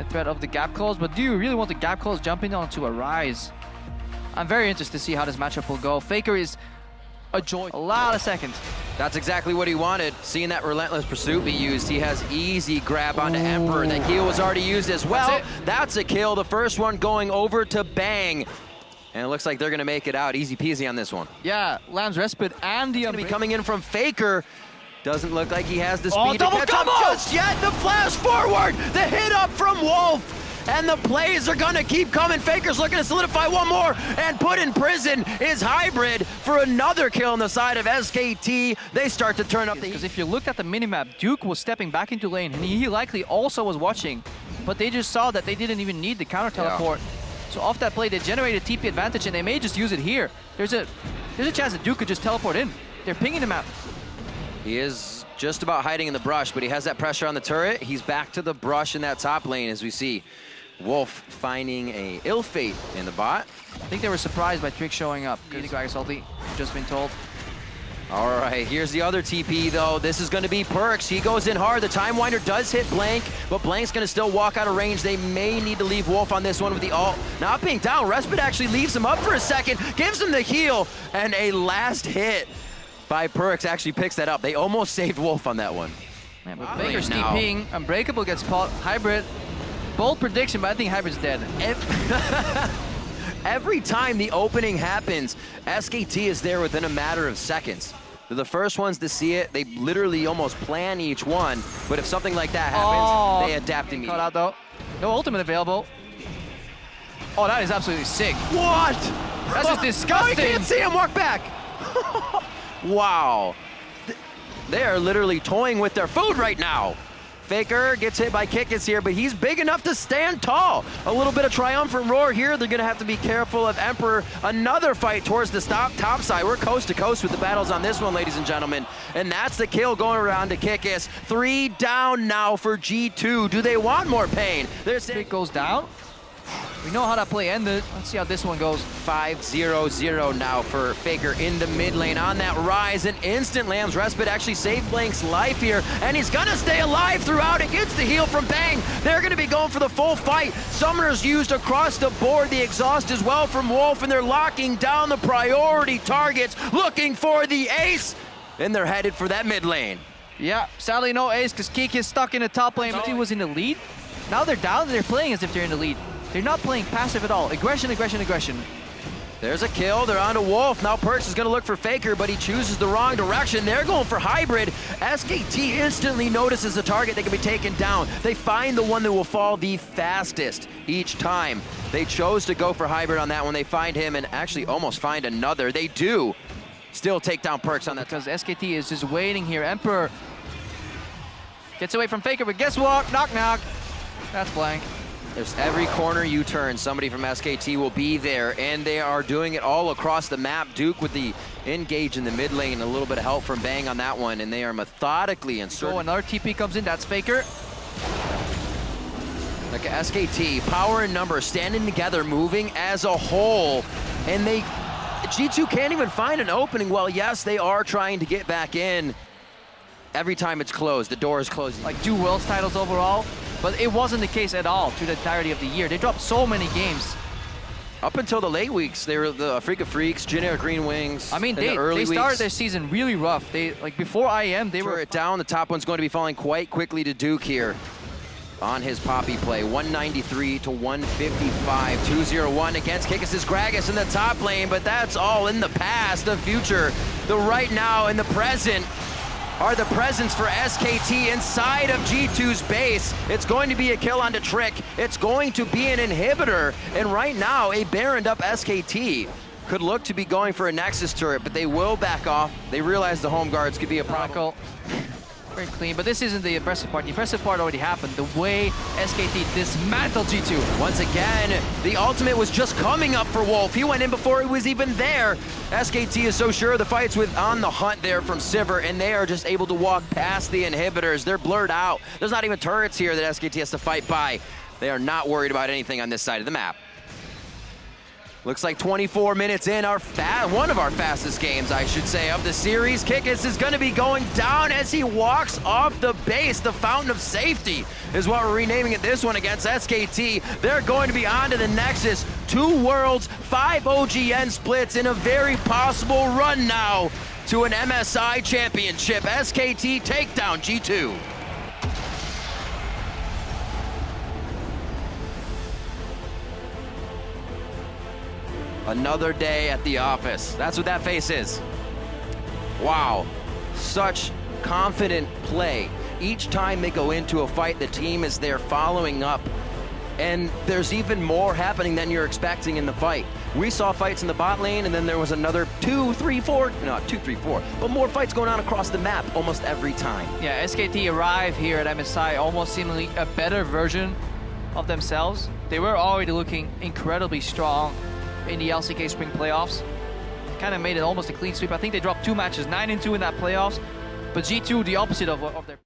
the threat of the gap close, but do you really want the gap close jumping onto a Rise? I'm very interested to see how this matchup will go. Faker is a joy. A lot of seconds. That's exactly what he wanted. Seeing that relentless pursuit be used, he has easy grab onto Emperor. That heal was already used as well. That's a kill. The first one going over to Bang. And it looks like they're going to make it out easy peasy on this one. Yeah, Lamb's Respite and the... Going to be coming in from Faker. Doesn't look like he has the speed double to catch up just yet. The flash forward. The hit up from Wolf. And the plays are going to keep coming. Faker's looking to solidify one more and put in prison is Hybrid for another kill on the side of SKT. They start to turn up the... Because if you look at the minimap, Duke was stepping back into lane, and he likely also was watching. But they just saw that they didn't even need the counter teleport. So off that play, they generated TP advantage, and they may just use it here. There's a chance that Duke could just teleport in. They're pinging him out. He is just about hiding in the brush, but he has that pressure on the turret. He's back to the brush in that top lane, as we see Wolf finding a ill fate in the bot. I think they were surprised by Trick showing up. Good Gragas ulti, just been told. All right, here's the other TP though. This is going to be Perks. He goes in hard. The Time Winder does hit Blank, but Blank's going to still walk out of range. They may need to leave Wolf on this one with the ult. Not being down, Respite actually leaves him up for a second, gives him the heal, and a last hit by Perks actually picks that up. They almost saved Wolf on that one. Man, but Baker's TPing. Unbreakable gets caught. Hybrid. Bold prediction, but I think Hybrid's dead. Every time the opening happens, SKT is there within a matter of seconds. They're the first ones to see it. They literally almost plan each one, but if something like that happens, they adapt immediately. Caught out though. No ultimate available. Oh, that is absolutely sick. What? That's just disgusting. Oh, you can't see him walk back. Wow. They are literally toying with their food right now. Faker gets hit by Kikis here, but he's big enough to stand tall. A little bit of triumphant roar here. They're going to have to be careful of Emperor. Another fight towards the top side. We're coast to coast with the battles on this one, ladies and gentlemen. And that's the kill going around to Kikis. 3 down now for G2. Do they want more pain? It goes down. We know how that play ended. Let's see how this one goes. 5-0-0 now for Faker in the mid lane on that Rise. An instant Lamb's Respite actually saved Blank's life here, and he's gonna stay alive throughout. It gets the heal from Bang. They're gonna be going for the full fight. Summoners used across the board. The exhaust as well from Wolf, and they're locking down the priority targets, looking for the ace, and they're headed for that mid lane. Yeah, sadly no ace because Kiki is stuck in the top lane. He was in the lead. Now they're down, and they're playing as if they're in the lead. They're not playing passive at all. Aggression, aggression, aggression. There's a kill. They're on to Wolf. Now Perks is going to look for Faker, but he chooses the wrong direction. They're going for Hybrid. SKT instantly notices the target that can be taken down. They find the one that will fall the fastest each time. They chose to go for Hybrid on that one. They find him and actually almost find another. They do still take down Perks on that. Because SKT is just waiting here. Emperor gets away from Faker, but guess what? Knock, knock. That's Blank. There's every corner you turn, somebody from SKT will be there, and they are doing it all across the map. Duke with the engage in the mid lane, a little bit of help from Bang on that one, and they are methodically inserting. So another TP comes in, that's Faker. Like SKT, power and numbers standing together, moving as a whole, and G2 can't even find an opening. Well, yes, they are trying to get back in. Every time it's closed, the door is closing. Like 2 Worlds titles overall. But it wasn't the case at all through the entirety of the year. They dropped so many games. Up until the late weeks, they were the Freak of Freaks, Generic Green Wings. I mean, they started their season really rough. They, like before IEM, they were it down. The top one's going to be falling quite quickly to Duke here on his Poppy play. 193 to 155, 2-0-1 against Kikis' Gragas in the top lane, but that's all in the past. The future, the right now, and the present are the presence for SKT inside of G2's base. It's going to be a kill onto Trick. It's going to be an inhibitor. And right now, a Baroned up SKT could look to be going for a Nexus turret, but they will back off. They realize the home guards could be a problem. Very clean, but this isn't the impressive part. The impressive part already happened. The way SKT dismantled G2. Once again, the ultimate was just coming up for Wolf. He went in before it was even there. SKT is so sure the fight's with on the hunt there from Sivir, and they are just able to walk past the inhibitors. They're blurred out. There's not even turrets here that SKT has to fight by. They are not worried about anything on this side of the map. Looks like 24 minutes in, one of our fastest games, I should say, of the series. Kikis is going to be going down as he walks off the base. The fountain of safety is what we're renaming it, this one against SKT. They're going to be on to the Nexus. 2 Worlds, 5 OGN splits in a very possible run now to an MSI championship. SKT takedown G2. Another day at the office. That's what that face is. Wow, such confident play. Each time they go into a fight, the team is there following up. And there's even more happening than you're expecting in the fight. We saw fights in the bot lane, and then there was another 2, 3, 4, but more fights going on across the map almost every time. Yeah, SKT arrived here at MSI almost seemingly a better version of themselves. They were already looking incredibly strong in the LCK Spring Playoffs. Kind of made it almost a clean sweep. I think they dropped 2 matches, 9-2 in that playoffs. But G2, the opposite of their...